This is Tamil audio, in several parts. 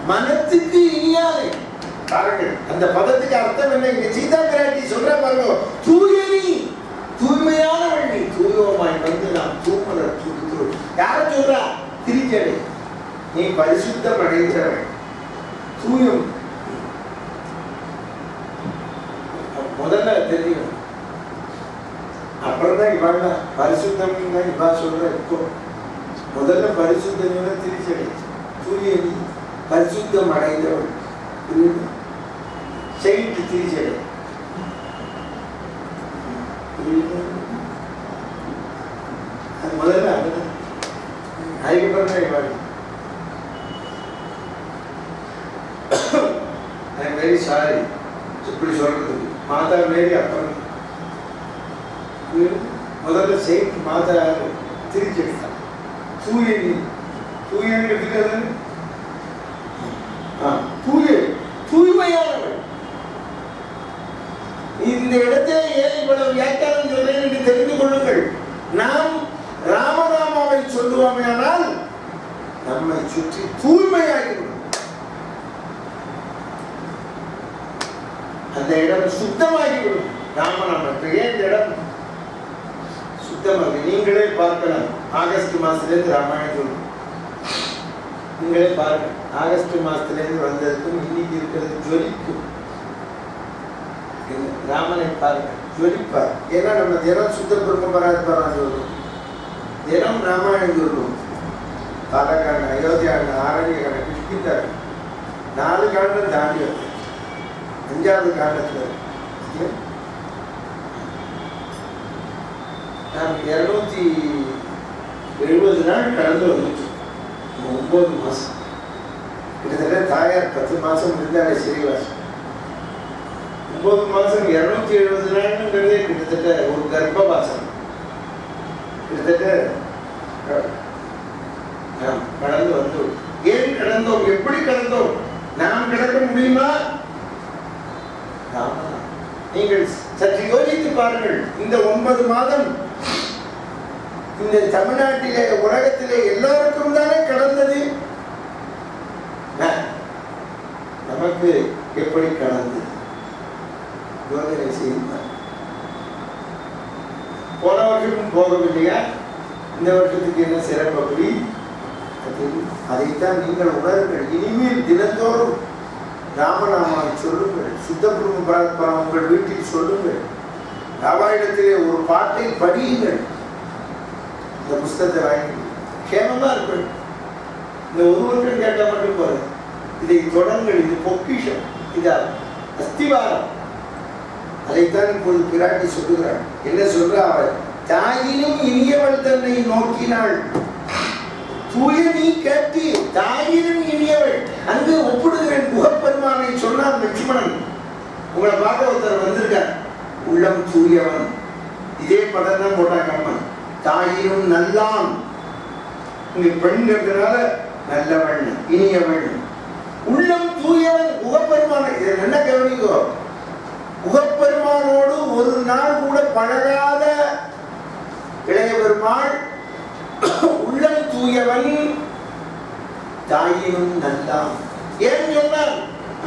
மனத்துக்கு இனியானை. பாருங்கள் அந்த பதத்துக்கு அர்த்தம் என்ன? இங்க சீதா பிராட்டி சொல்ற பாருங்க, தூயனி, தூய்மையானவள் நீ, தூயமாய் வந்து நாம் தூமலர் தூது. யார சொல்றா? திருச்சடை. நீ பரிசுத்தம் அடைந்தவள், தூயம். முதல்ல தெரியும், அப்புறம் தான் இவாள் பரிசுத்தம் இவா சொல்ற. இப்போ முதல்ல பரிசுத்தம் திருச்சடை, தூயனி, பரிசுத்தம் அடைந்தவள், செயின்ட் திருச்சடை. அது முதல்ல அதுதான். அதுக்கப்புறம் தான் இவாள். ஐ எம் வெரி சாரி இப்படி சொல்றதுக்கு. மாதா மேரி அப்புறம் முதல்ல செயின்ட் மாதா திருச்சடை தான். தூயனி, தூயனி எடுத்துக்கிறது தூய்மையானவள். இந்த இடத்தை ஏன் இவ்வளவு வியாக்கியானம் சொல்றேன் என்று தெரிந்து கொள்ளுங்கள். நாம் ராமநாமாவை சொல்லுவோமே, ஆனால் நம்மை சுற்றி தூய்மையாகிவிடும். அந்த இடம் சுத்தமாகிவிடும். ராமநாமத்துக்கு ஏன் இந்த இடம் சுத்தமாக? நீங்களே பார்க்கலாம். ஆகஸ்ட் மாசத்திலிருந்து ராமாயணம் சொல்லுங்க, நீங்களே பாருங்க. ஆகஸ்ட் மாசத்திலிருந்து வந்ததுக்கும் இன்னைக்கு இருக்கிறது ஜொலிக்கும். ராமனை பாருங்க, ஜொலிப்பார். ஏன்னா நம்ம தினம் சுத்த பிரம்மபராத்பரம் சொல்றோம், தினம் ராமாயணம் சொல்றோம். பாலக்காண்ட, அயோத்தியாண்ட, ஆரண்யகாண்ட, கிஷ்கிந்தாண்ட 4 காண்டம் தாண்டி வந்து 5வது காண்டத்துல நாம் 270 நாள் கடந்து வந்துட்டோம். 9 மாசம் கிட்டத்தட்ட. தாயார் 10 மாசம் இருந்தாலே சிறைவாசம். 9 மாசம் 270 நாள்ங்கிறதே கிட்டத்தட்ட ஒரு கர்ப்பவாசம். கிட்டத்தட்ட நாம் கடந்து வந்தோம். ஏன் கடந்தோம்? எப்படி கடந்தோம்? நாம் கடக்க முடியுமா? நீங்கள் சற்று யோசித்து பாருங்கள். இந்த 9 மாதம் இந்த தமிழ்நாட்டிலே, உலகத்திலே எல்லோருக்கும் தானே கடந்தது. நமக்கு எப்படி கடந்தது? யோசனை செய்தார். போன வருஷமும் போகவில்லையா? இந்த வருஷத்துக்கு என்ன சிறப்பு? அப்படி அதைத்தான் நீங்கள் உணருங்கள். இனிமேல் தினத்தோறும் ராமநாமாவை சொல்லுங்கள். சுத்தபுரம் பராத்பரம் உங்கள் வீட்டில் சொல்லுங்கள். ராமாயணத்திலே ஒரு பாட்டை படியுங்கள். இந்த புஸ்தகத்தை வாங்கி கேமமா இருக்கும். இந்த ஒரு வருஷம் கேட்டால் மட்டும் போதும். இதை தொடங்கள். இது பொக்கிஷம், இது அஸ்திவாரம். அதைத்தான் இப்போது பிராட்டி சொல்லுகிறாள். என்ன சொல்ற? அவள் தாயினும் இனியவள் தன்னை நோக்கினாள். தூய நீ கேட்டு தாயினும் இனியவள். அங்கு ஒப்பிடுகிறேன். முகப்பெருமானை சொன்னார் லட்சுமணன். உங்களை பார்க்க ஒருத்தர் வந்திருக்கார். உள்ளம் தூயவன். இதே படம் தான் போட்டாங்க அம்மன். தாயினும் நல்லான். இங்க பெண்கிறதுனால நல்லவள், இனியவள். உள்ளம் தூயவன். முகப்பெருமான என்ன கவனிக்கோ? முகப்பெருமானோடு ஒரு நாள் கூட பழகாத இளைய பெருமாள் உள்ளம் தூயவன், தாயினும் நல்லான். ஏன் சொன்னார்?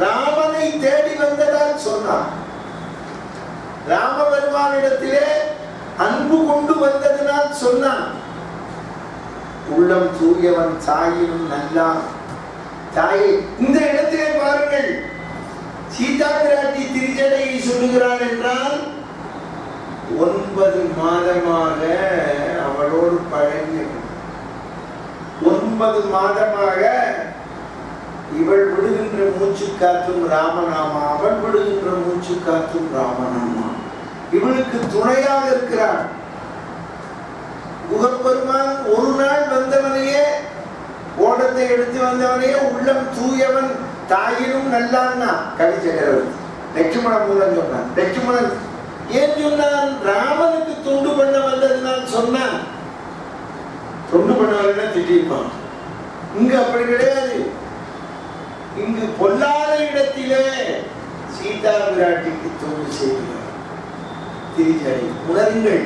ராமனை தேடி வந்ததால் சொன்னார். ராம பெருமானிடத்திலே அன்பு கொண்டு வந்ததனால் சொன்னான். உள்ளம் தூயவன், தாயினும் நல்லான். தாயை இந்த இடத்திலே பாருங்கள். சீதா பிராட்டி திருச்சடையை சொல்லுகிறாள் என்றால் 9 மாதமாக அவளோடு பழகி, 9 மாதமாக இவள் விடுகின்ற மூச்சு காற்றும் ராமநாமா, அவள் விடுகின்ற மூச்சு காற்றும் ராமநாமா. இவளுக்கு துணையாக இருக்கிறாள். முகப்பெருமான் ஒரு நாள் வந்தவனையே, ஓடத்தை எடுத்து வந்தவனையே உள்ளம் தூயவன் தாயினும் நல்லான்னா கவி சக்கரவர்த்தி லட்சுமணன் மூலம் சொன்னான். லட்சுமணன் ஏன் சொன்னான்? ராமனுக்கு தொண்டு பண்ண வந்ததுனால் சொன்னான். தொண்டு பண்ணவர்னா திட்டிருப்பான். இங்கு அப்படி கிடையாது. இங்கு பொல்லாத இடத்திலே சீதா பிராட்டிக்கு தொண்டு செய்கிறார். திருச்சடை உணருங்கள்.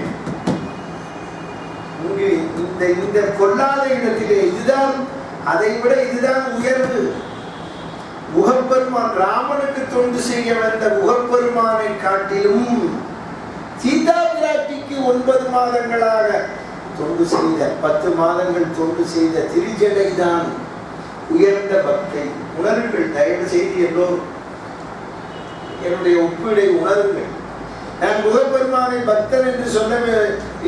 இங்கு இந்த பொல்லாத இடத்திலே இதுதான், அதை விட இதுதான் உயர்வு. முகப்பெருமான் ராமனுக்கு தொண்டு செய்ய வந்த முகப்பெருமானை காட்டிலும் சீதா பிராட்டிக்கு 9 மாதங்களாக தொண்டு செய்த 10 மாதங்கள் தொண்டு செய்த திருஜடை தான் உயர்ந்த பக்தை. உணருங்கள், தயவு செய்து எல்லோரும் என்னுடைய ஒப்பீடை உணருங்கள். நான் முகப்பெருமானை பக்தன் என்று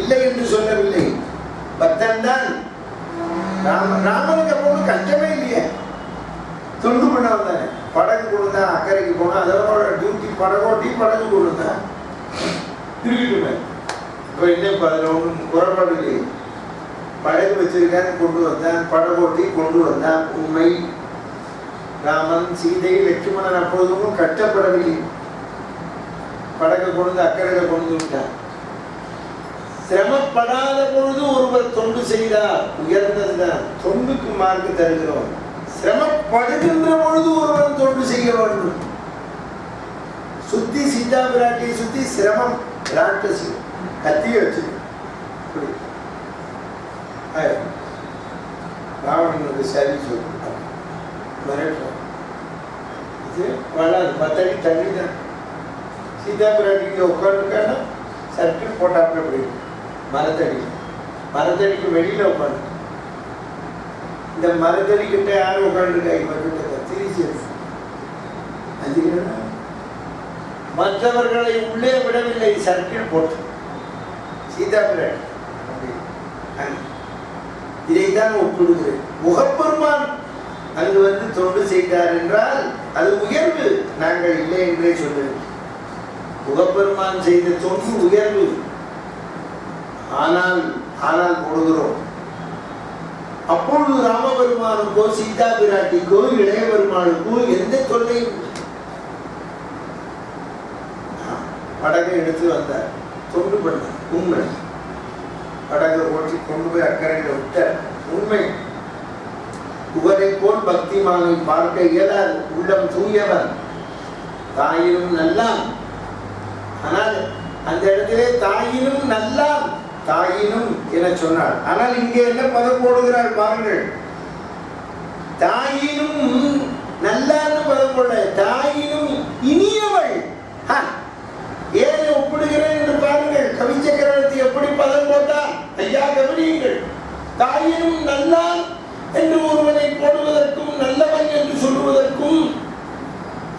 இல்லை என்று சொல்லவில்லை. பக்தன் தான். ராமனுக்கு அப்போ கஷ்டமே இல்லையே, தொண்டு பண்ண வந்தானே. படகு கொண்டு தான் அக்கறைக்கு போனா, அதோட டியூட்டி படகோட்டி படகு கொண்டு தான் திருக்கிட்டு. இப்போ இன்னும் அதில் ஒன்றும் குறைபாடு இல்லை. படகு வச்சிருக்கான்னு கொண்டு வந்தான், படகோட்டி கொண்டு வந்தான். உண்மை. ராமன் சீதை லட்சுமணன் அப்பொழுதும் கஷ்டப்படவில்லை. படகை கொண்டு அக்கறையில் கொண்டு விட்டான். சிரமப்படாத பொழுது ஒருவர் தொண்டு செய்தார், உயர்ந்ததுதான். தொண்டுக்கு மார்க்கு தருகிறோம். சிரமப்படுகின்ற பொழுது ஒருவர் தொண்டு செய்ய வேண்டும். சுத்தி சீதா பிராட்டியை சுத்தி சிரமம் ராட்சசி கத்திய வச்சு ராவணனுக்கு சரி சொல்லு மிரட்டும். இது வளாது 10 அடி தண்ணி தான். சீதா பிராட்டிக்கு உட்காந்துருக்கான்னா சர்க்கிள் போட்டாப்புல போயிடும். மரத்தடிக்கு வெளியில உட்காந்து, இந்த மரத்தடிக்கிட்ட யாரும் உட்காந்துருக்காங்க திருச்சி. மற்றவர்களை உள்ளே விடவில்லை, சர்க்கிள் போட்டு. சீதா பிராட்டி இதைத்தான் ஒப்பிடுகிறேன். முகப்பெருமான் அங்கு வந்து தொண்டு செய்தார் என்றால் அது உயர்வு, நாங்கள் இல்லை என்றே சொல்லுவோம். முகப்பெருமான் செய்த தொண்டு உயர்வு. ஆனால் போடுகிறோம். அப்பொழுது ராமபெருமானுக்கோ சீதா பிராட்டிக்கோ இளைய பெருமானுக்கோ எந்த தொல்லையும். படகை எடுத்து வந்தார், தொண்டு பண்ணார். உண்மை. படகை ஓட்டி கொண்டு போய் அக்கறையில் விட்டார். உண்மை. உவரை போல் பக்திமானை பார்க்க இயலாது. உள்ளம் தூயவன், தாயினும் நல்லான். ஆனால் அந்த இடத்திலே தாயினும் நல்லான், தாயினும் என சொன்னார். ஆனால் இங்கே என்ன பதம் போடுகிறார் பாருங்கள். தாயினும் நல்லான்னு பதம் போட, தாயினும் இனியவள். ஏன் ஒப்பிடுகிறேன் என்று பாருங்கள். கவி சக்கரவர்த்தி எப்படி பதம் போட்டார் ஐயா, கவனியுங்கள். தாயினும் நல்லான் என்று ஒருவனை போடுவதற்கும் நல்லவன் என்று சொல்லுவதற்கும்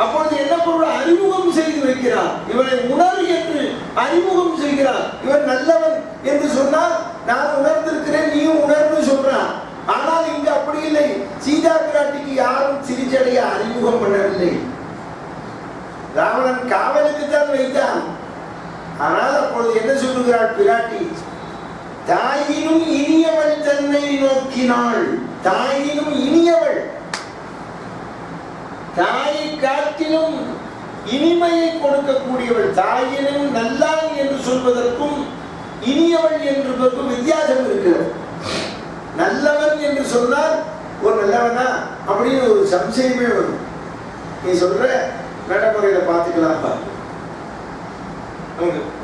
அப்பொழுது என்ன பொருள்? அறிமுகம் செய்து வைக்கிறார். இவனை உணர் என்று அறிமுகம் செய்கிறார். இவன் நல்லவன் என்று சொன்னால் நான் உணர்ந்திருக்கிறேன், நீயும் உணர்ந்து சொல்றான். ஆனால் இங்கு அப்படி இல்லை. சீதா பிராட்டிக்கு யாரும் சிரிச்சடைய அறிமுகம் பண்ணவில்லை. ராவணன் காவலுக்கு தான் வைத்தான். ஆனால் அப்பொழுது என்ன சொல்லுகிறாள் பிராட்டி? தாயினும் இனியவள் தன்னை நோக்கினாள். தாயினும் இனியவள், தாயை காட்டிலும் இனிமையை கொடுக்கக்கூடியவள். தாயினும் நல்லான் என்று சொல்வதற்கும் இனியவள் என்பதற்கும் வித்தியாசம் இருக்கிறது. நல்லவன் என்று சொன்னால் ஒரு நல்லவனா அப்படின்னு ஒரு சம்சயமே வரும். நீ சொல்ற நடைமுறையில பார்த்துக்கலாம்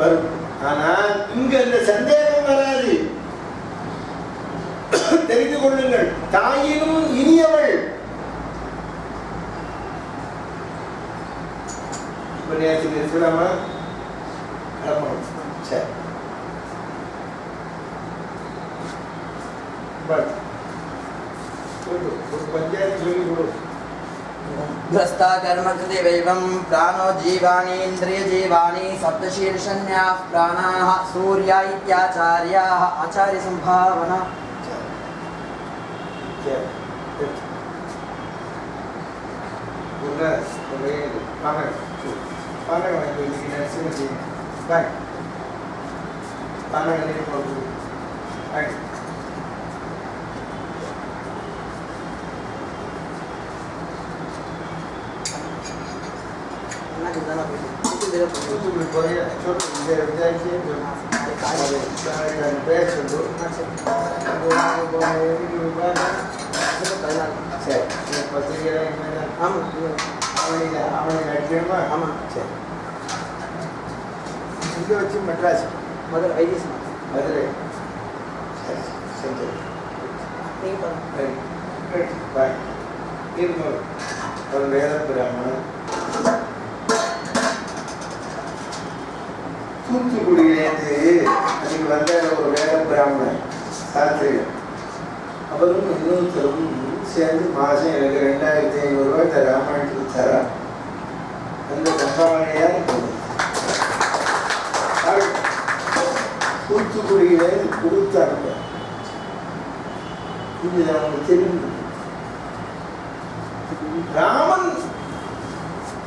வரும். ஆனால் இங்கு அந்த சந்தேகம் வராது. தெரிந்து கொள்ளுங்கள். தாயினும் இனியவள். இருக்கலாமா? சரி. ஒரு பஞ்சாயத்து சொல்லி கொடு. ग्रस्ता कर्मकृते वैवं प्राणो जीवानि इन्द्रिय जीवानि सप्तशीर्षण्याः प्राणाः सूर्या इत्याचार्याः आचार्य संभावना. மெட்ராஸ் மதுரை ஐடிஸ் மதுரை. பாய். ஒரு வேத பிராமணன் தூத்துக்குடியிலேருந்து அன்னைக்கு வந்த ஒரு வேத பிராமணன் சாத்திரிகர், அவரும் இன்னொருத்தரும் சேர்ந்து மாதம் எனக்கு 2500 ரூபாய் இந்த ராமாயணத்துக்கு தரா. அந்த சம்பாவனையாக தூத்துக்குடியிலேருந்து கொடுத்தாங்க. இது நமக்கு தெரியும். ராமன்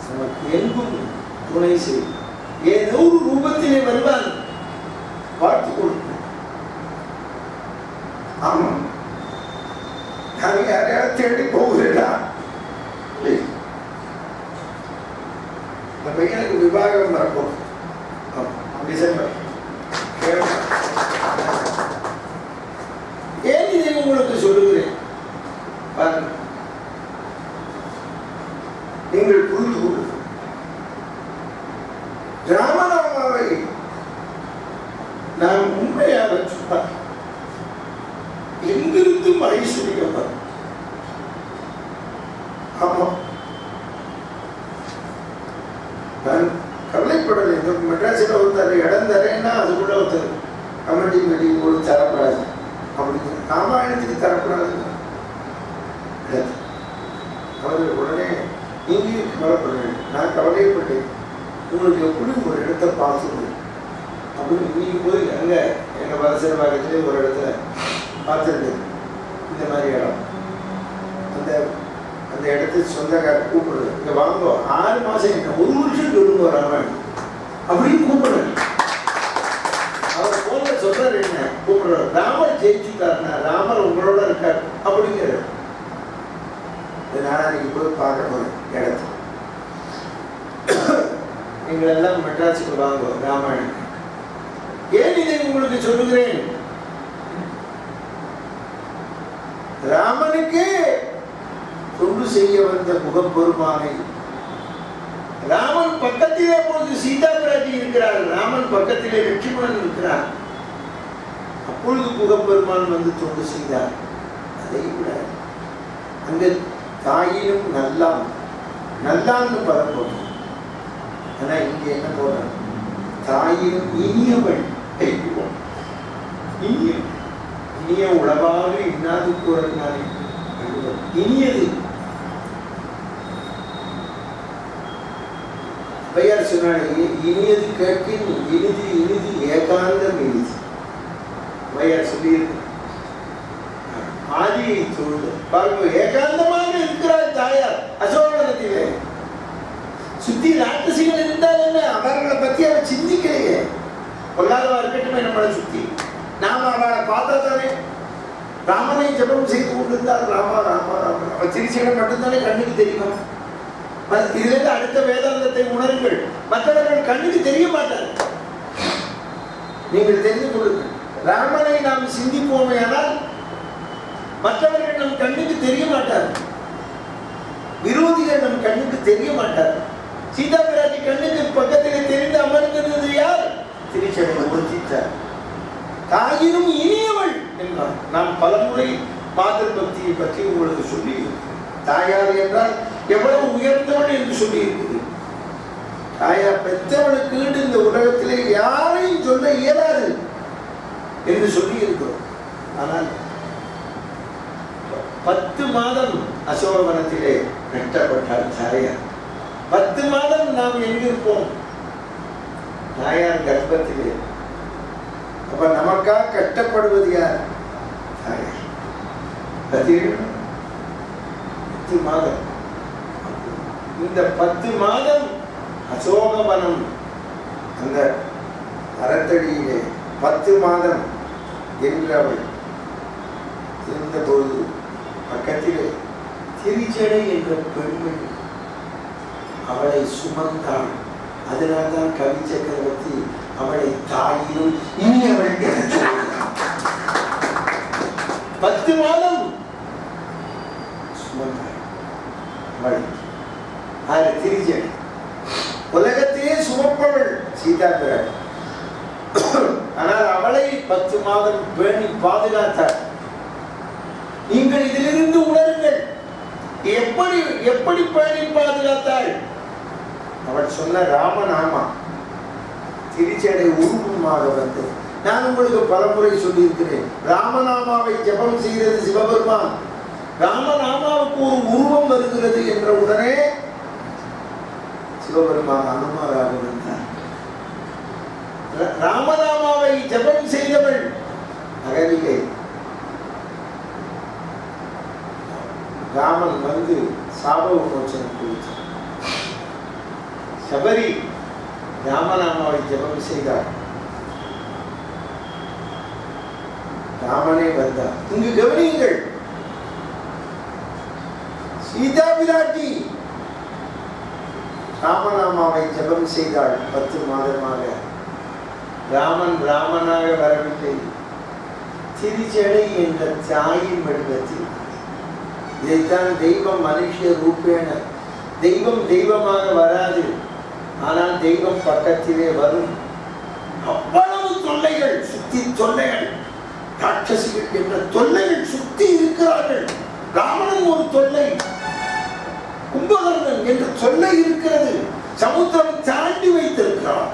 நமக்கு எங்கும் துணை செய்யும். ஏதோ ஒரு ரூபத்திலே வருவான், பார்த்து கொடுக்க. ஆமாம், நான் யாரையாவது தேடி போகிறேடா. இந்த பையனுக்கு விவாகம் வரப்போம் டிசம்பர். ஏன் இதை உங்களுக்கு சொல்லுகிறேன் பாருங்க, நீங்கள் புரிந்து கொள்ளுங்கள். ராமநாமாவை நான் உண்மையாக சொன்னார் எங்கிருந்தும் ஐஸ்வர்யம் வரும். ஆமா, நான் கவலைப்படலை. மெட்ராஸில் ஒருத்தர் இடம் தரேன்னா அது கூட ஒருத்தர் கமிட்டி மீட்டிங் போது தரப்படாது அப்படிங்கிற ராமாயணத்துக்கு தரப்படாது. அவர்கள் உடனே நீங்க கவலைப்படுறேன், நான் கவலைப்பட்டேன், உங்களுக்கு எப்படி ஒரு இடத்த பார்த்துருது அப்படின்னு நீங்க போய் அங்கே எங்கள் வலசர பாகத்திலே ஒரு இடத்த பார்த்துருக்கேன். இந்த மாதிரி இடம், அந்த அந்த இடத்துக்கு சொந்தக்கார கூப்பிடுறது, இங்கே வாங்க 6 மாதம் என்ன 1 வருஷம் சொல்லுங்க ராமாயணம் அப்படின்னு கூப்பிடுறேன். அவர் போன சொல்றாரு, என்ன கூப்பிடுறாரு, ராமர் ஜெயிச்சுட்டாருன்னா ராமர் உங்களோட இருக்காரு அப்படிங்கிற. நான் அன்னைக்கு போய் பார்க்க போறேன் இடத்த. நீங்கள் எல்லாம் மெட்ராஸுக்கு வாங்க ராமாயணம். ஏன் இதை உங்களுக்கு சொல்லுகிறேன், ராமனுக்கே தொண்டு செய்ய வந்த முகப்பெருமானை, ராமன் பக்கத்திலே போது சீதா பிராட்டி இருக்கிறார், ராமன் பக்கத்திலே லட்சுமணன் இருக்கிறார், அப்பொழுது முகப்பெருமான் வந்து தொண்டு செய்தார். அதை விட அங்க தாயிலும் நல்லாம் நல்லான்னு பதம் போட்டோம். ஆனா இங்க என்ன போடுற, தாயிலும் இனியவள் இனிய உளவாக இன்னாது கூறினாலே இனியது. பையார் சொன்னாலே இனியது கேட்கின் இனிது இனிது ஏகாந்தம் இனிது. பையார் சொல்லியிருக்கு, ஆதியை தொழுது பாருங்க, ஏகாந்தமாக இருக்கிறார் தாயார் அசோகனத்திலே. சுத்தி ராட்சசிகள் இருந்தால் என்ன, அவர்களை பத்தி அவர் சிந்திக்கலையே. பொல்லாதவா இருக்கட்டும் நம்மளை சுத்தி, நாம அவளை பார்த்தா தானே. ராமனை ஜபம் செய்து கொண்டிருந்தால் ராமா ராமா ராமா, அவ திருச்சியிடம் மட்டும்தானே கண்ணுக்கு தெரியும். இதிலிருந்து அடுத்த வேதாந்தத்தை உணருங்கள், மற்றவர்கள் கண்ணுக்கு தெரிய மாட்டார்கள். நீங்கள் தெரிந்து கொள்ளுங்கள், ராமனை நாம் சிந்திப்போமே ஆனால் மற்றவர்கள் நம் கண்ணுக்கு தெரிய மாட்டார்கள், விரோதிகள் நம் கண்ணுக்கு தெரிய மாட்டார்கள். சீதா பிராட்டி கண்ணுக்கு பக்கத்திலே தெரிந்து அமர்ந்திருந்தது யார்? திருச்சடை ஒருத்தித்தார். தாயினும் இனியவள் என்றார். நாம் பலமுறை மாதர் பக்தியை பற்றி உங்களுக்கு சொல்லி, தாயார் என்றால் எவ்வளவு உயர்ந்தவள் என்று சொல்லி இருக்குது. தாயார் பெற்றவளுக்கு இந்த உலகத்திலே யாரையும் சொல்ல இயலாது என்று சொல்லி இருக்கிறோம். ஆனால் 10 மாதம் அசோகவனத்திலே கட்டப்பட்டார் தாயார். 10 மாதம் நாம் எங்கிருப்போம்? தாயார் கர்ப்பத்திலே. அப்ப நமக்காக கஷ்டப்படுவது யார்? தாயார். 10 மாதம். இந்த 10 மாதம் அசோகவனம் அந்த அறத்தடியிலே 10 மாதம் என்று அவள் இருந்தபோது பக்கத்திலே திருச்சடை என்ற பெண்மணி அவளை சுமந்தாள். அதனால்தான் கவி சக்கரவர்த்தி அவளை தாயிலும் இனியவள் என சொல்கிறார். 10 மாதம் சுமந்தாள் அவள். திருச்சடை உலகத்தையே சுமப்பவள் சீதா பிராட்டி. ஆனால் அவளை 10 மாதம் பேணி பாதுகாத்தார். நீங்கள் இதிலிருந்து உணருங்கள், எப்படி எப்படி பேணி பாதுகாத்தாள்? அவள் சொன்ன ராமநாமா திருச்சடை உருவமாக வந்தது. நான் உங்களுக்கு பலமுறை சொல்லியிருக்கிறேன், ராமநாமாவை ஜபம் செய்கிறது சிவபெருமான். ராமநாமாவுக்கு ஒரு உருவம் வருகிறது என்ற உடனே சிவபெருமான் அனுமாராக வந்தார். ராமநாமாவை ஜபம் செய்தவள் அகலிகை. ராமன் வந்து சாப விமோசனம் கொடுத்தார். சபரி ராமநாமாவை ஜபம் செய்தார். ராமனே வந்தார். இங்கு கவனியுங்கள், சீதா பிராட்டி ராமநாமாவை ஜபம் செய்தாள் 10 மாதமாக. ராமன் ராமனாக வரவில்லை, திருச்சடை என்ற தாயின் வடிவத்தில். இதைத்தான் தெய்வம் மனுஷ ரூபேன, தெய்வம் தெய்வமாக வராது, ஆனால் தெய்வம் பக்கத்திலே வரும். அவ்வளவு தொல்லைகள், சுத்தி தொல்லைகள், ராட்சசிகள் என்ற தொல்லைகள் சுத்தி இருக்கிறார்கள். ராவணன் ஒரு தொல்லை, கும்பகர்ணன் என்ற தொல்லை இருக்கிறது. சமுத்திரம் தாண்டி வைத்திருக்கிறார்.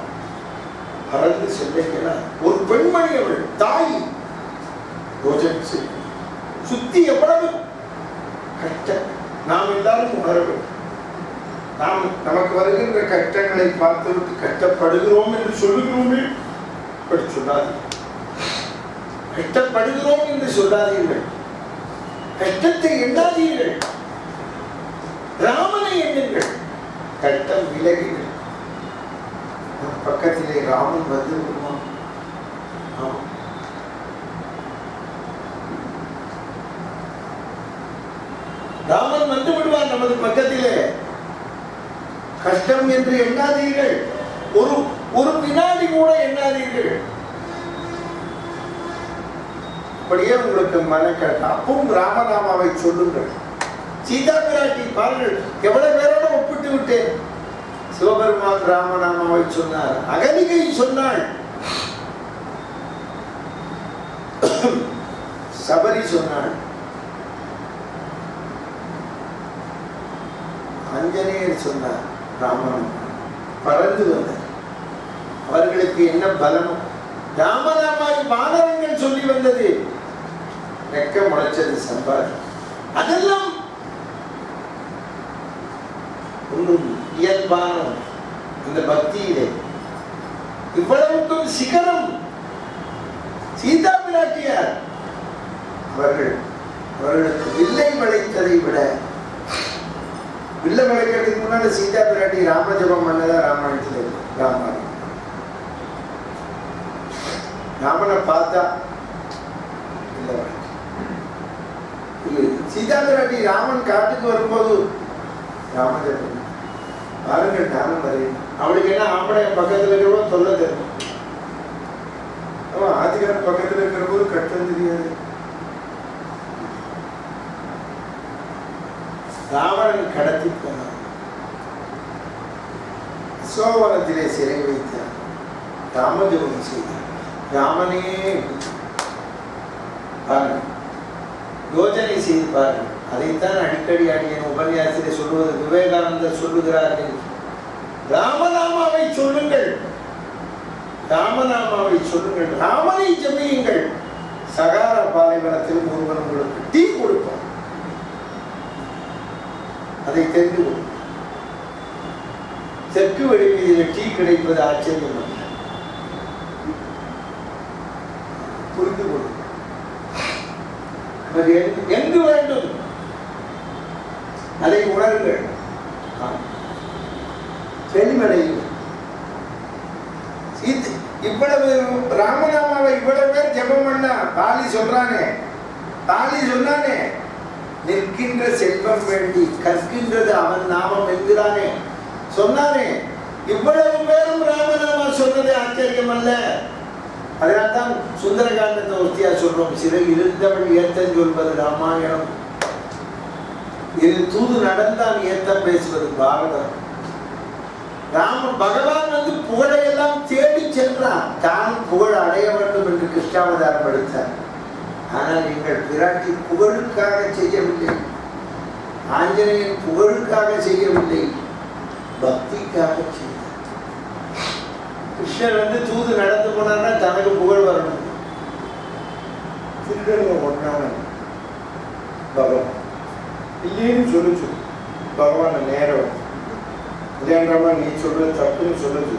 பறந்து செல்லுகிறார். ஒரு பெண்மணி, அவள் தாய், சுத்தி எவ்வளவு கஷ்டம் நாம் எல்லாரும் உணர வேண்டும். நாம் நமக்கு வருகின்ற கஷ்டங்களை பார்த்துவிட்டு கஷ்டப்படுகிறோம் என்று சொல்லுகிறோமே, அப்படி சொல்லாதீர்கள். கஷ்டப்படுகிறோம் என்று சொல்லாதீர்கள், கஷ்டத்தை எண்ணாதீர்கள், ராமனை எண்ணுங்கள். கஷ்டம் விலகிகள். நம் பக்கத்திலே ராமன் வந்து விடுவான். ராமன் வந்து விடுவான் நமது பக்கத்திலே. கஷ்டம் என்று எண்ணாதீர்கள், ஒரு வினாடி கூட எண்ணாதீர்கள். அப்படியே உங்களுக்கு மனக்கட்டம். அப்பவும் ராமநாமாவை சொல்லுங்கள். சீதா பிராட்டி பாருங்கள், எவ்வளவு பேரோட ஒப்பிட்டு விட்டேன். சிவபெருமான் ராமநாமாவை சொன்னார், அகலிகை சொன்னாள், சபரி சொன்னாள், அஞ்சனேயர் சொன்னார், ராமநாமம் பறந்து வந்தார். அவர்களுக்கு என்ன பலமும். ராமநாமாவை வானரங்கள் சொல்லி வந்தது, ரெக்க முளைச்சது சம்பாதி. அதெல்லாம் ஒன்றும் இயல்பான இந்த பக்தியிலே. இவ்வளவுக்கும் சிகரம் சீதா பிராட்டியார். அவர்களுக்கு வில்லை வளைத்ததை விட, வில்லை வளைக்கிறதுக்கு முன்னாடி சீதா பிராட்டி ராமஜபம் பண்ணதா ராமாயணத்தில் இருக்கு. ராமனை பார்த்தா இல்லை, சீதா பிராட்டி ராமன் காட்டுக்கு வரும்போது ராமஜபம் பாருங்கள். ஞானம் வரையும் அவளுக்கு என்ன, ஆம்பளை பக்கத்தில் இருக்கிறவோ சொல்ல தெரியும், அவன் ஆதிகாரம் பக்கத்தில் இருக்கிற போது கட்டம் தெரியாது. ராவணன் கடத்தி போனான், சோவனத்திலே சிறை வைத்தான், ராமஜபம் செய்தான். ராமனே பாருங்கள், யோஜனை செய்து பாருங்கள். அதைத்தான் அடிக்கடி அடியன் உபன்யாசத்தை சொல்லுவது. விவேகானந்தர் சொல்லுகிறார்கள், ராமநாமாவை சொல்லுங்கள், ராமநாமாவை சொல்லுங்கள், ராமனை ஜபியுங்கள். சகாரா பாலைவனத்தில் ஒருவன் உங்களுக்கு டீ கொடுப்பான், அதை தெரிந்து கொள்ளும். தெற்கு வெளிவீதியில் டீ கிடைப்பது ஆச்சரியம் அல்ல, புரிந்து கொள்ளும். எங்கு வேண்டும் அதை உணருங்கள், செழிமடையும். இவ்வளவு ராமநாமாவை இவ்வளவு பேர் ஜெபம் பண்ணா, தாலி சொல்றானே, தாலி சொன்னானே, நிற்கின்ற செல்வம் வேண்டி கற்கின்றது அவன் நாமம் என்கிறானே, சொன்னானே. இவ்வளவு பேரும் ராமநாமா சொன்னது ஆச்சரியம் அல்ல. அதனால்தான் சுந்தரகாண்டத்தை ஒத்தியா சொல்றோம், சிறை இருந்தவள் ஏத்தம் சொல்வது ராமாயணம், இது தூது நடந்தான் ஏத்தம் பேசுவது பாரதம். பகவான் வந்து புகழையெல்லாம் தேடி சென்றான், தான் புகழ் அடைய வேண்டும் என்று கிருஷ்ணாவதாரம் எடுத்தார். ஆனால் எங்கள் பிராட்டி புகழுக்காக செய்யவில்லை, ஆஞ்சநேயன் புகழுக்காக செய்யவில்லை, பக்திக்காக செய்தார். கிருஷ்ணர் தூது நடந்து போனார்னா தனக்கு புகழ் வரணும். திருடனுங்க ஒன்றான பகவான் இல்லைன்னு சொல்லுச்சு. பகவான் நேரம் இல்லைன்றமா நீ சொல்றது தப்புன்னு சொல்லுது.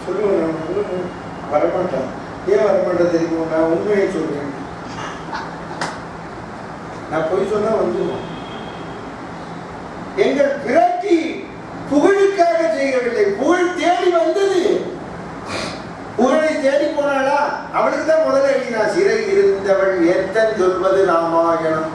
சொல்லுவேன் வரமாட்டான். ஏன் வரமாட்டேன் தெரியுமா? நான் உண்மையை சொல்றேன். நான் போய் சொன்னா வந்துடும். எங்கள் பிராட்டி புகழுக்காக செய்யவில்லை, புகழ் தேடி வந்தது. புகழை தேடி போனாளா? அவளுக்கு தான் முதல்ல எழுதினா, சிறை இருந்தவள் ஏத்தன் சொல்வது ராமாயணம்.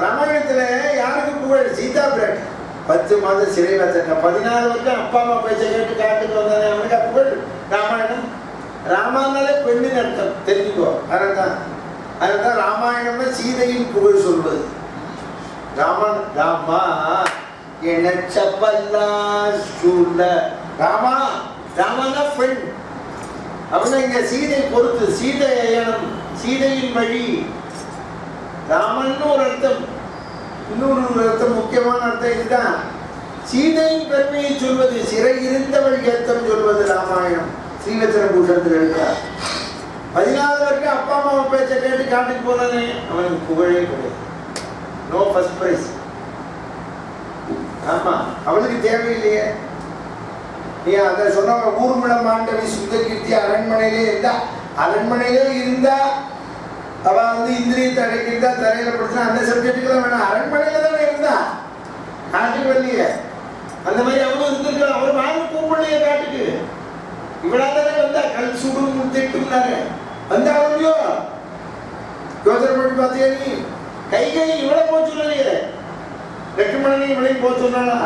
ராமாயணத்துல யாருக்கு புகழ்? சீதா பிராட்டி 10 மாதம் சிறை வச்சிருக்க, 14 வருஷம் அப்பா அம்மா பேச்ச கேட்டு காட்டுக்கு வந்தானே, அவனுக்கு புகழ் ராமாயணம். ராமானாலே பெண்ணின் அர்த்தம் தெரிஞ்சுக்கோ. அதுதான் ராமாயணம்னா சீதையின் புகழ் சொல்வது. ராமா எனச்சப்பல்லா சூழ ராமா, ராமனா பெண். அப்படின்னா இங்க சீதை பொறுத்து, சீதை அயனம், சீதையின் வழி. ராமன் ஒரு அர்த்தம். இன்னொரு அர்த்தம், முக்கியமான அர்த்தம் இதுதான். சீதையின் பெருமையை சொல்வது, சிறை இருந்தவள் ஏத்தம் சொல்வது ராமாயணம். ஸ்ரீவச்சன பூஷணத்தில் எழுதுறார். 14 வரைக்கும் அப்பா அம்மா பேச்ச கேட்டு காட்டுக்கு போனானே, அவனுக்கு புகழே கிடையாது. No first prize. ஆமா, அவளுக்கு தேவையில்லையே. நீ அதை சொன்ன ஊர்மிளம் ஆண்டவி சுத்த கீர்த்தி அரண்மனையிலே இருந்தா, அரண்மனையிலே இருந்தா அவ இந்திரியத்தை அடைக்கிறதா, தரையில படிச்சா அந்த சப்ஜெக்டுக்கெல்லாம் வேணாம். அரண்மனையில தானே இருந்தா, காட்டுக்கு வரலையே. அந்த மாதிரி அவளும் இருந்திருக்கலாம். அவர் வாங்க கூப்பிடலையே காட்டுக்கு. இவளாதானே வந்தா, கல் சுடும் திட்டுனாங்க. வந்தாலையோ யோசனை பண்ணி பார்த்தியா நீ? கைகை இவ்வளவு போச்சு இல்லையே, லட்சுமணனையும் இவளையும் போச்சு சொன்னாளா?